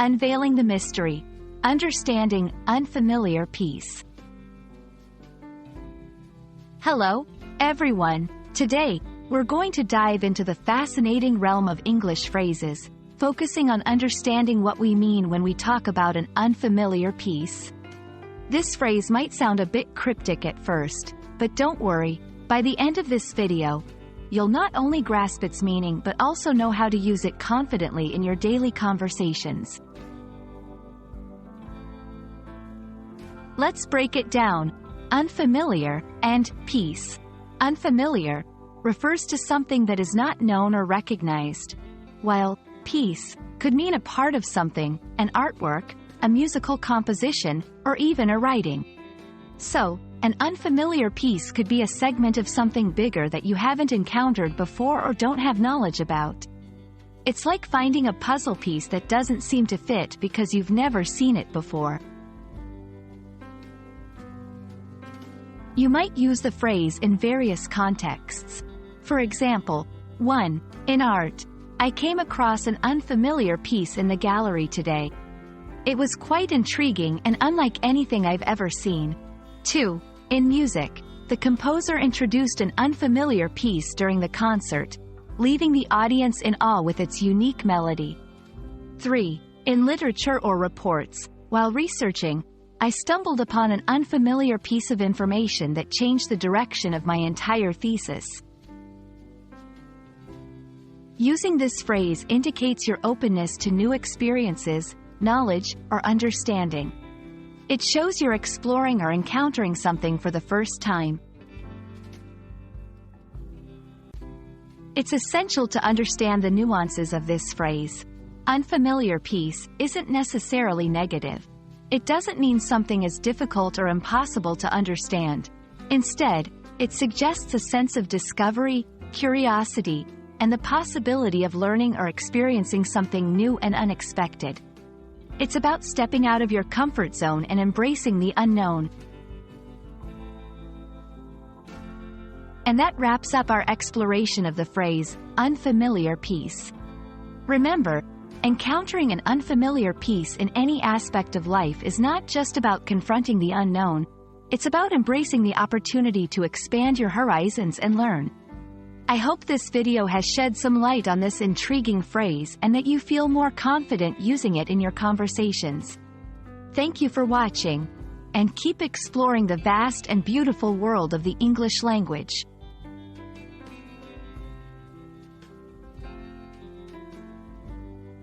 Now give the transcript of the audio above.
Unveiling the Mystery. Understanding unfamiliar peace. Hello, everyone. Today, we're going to dive into the fascinating realm of English phrases, focusing on understanding what we mean when we talk about an unfamiliar piece. This phrase might sound a bit cryptic at first, but don't worry, by the end of this video, you'll not only grasp its meaning but also know how to use it confidently in your daily conversations. Let's break it down. Unfamiliar and peace. Unfamiliar refers to something that is not known or recognized, while piece could mean a part of something, an artwork, a musical composition, or even a writing. So, an unfamiliar piece could be a segment of something bigger that you haven't encountered before or don't have knowledge about. It's like finding a puzzle piece that doesn't seem to fit because you've never seen it before. You might use the phrase in various contexts. For example, 1. In art, I came across an unfamiliar piece in the gallery today. It was quite intriguing and unlike anything I've ever seen. 2. In music, the composer introduced an unfamiliar piece during the concert, leaving the audience in awe with its unique melody. 3. In literature or reports, while researching, I stumbled upon an unfamiliar piece of information that changed the direction of my entire thesis. Using this phrase indicates your openness to new experiences, knowledge, or understanding. It shows you're exploring or encountering something for the first time. It's essential to understand the nuances of this phrase. Unfamiliar piece isn't necessarily negative. It doesn't mean something is difficult or impossible to understand. Instead, it suggests a sense of discovery, curiosity, and the possibility of learning or experiencing something new and unexpected. It's about stepping out of your comfort zone and embracing the unknown. And that wraps up our exploration of the phrase, unfamiliar piece. Remember, encountering an unfamiliar piece in any aspect of life is not just about confronting the unknown, it's about embracing the opportunity to expand your horizons and learn. I hope this video has shed some light on this intriguing phrase and that you feel more confident using it in your conversations. Thank you for watching, and keep exploring the vast and beautiful world of the English language.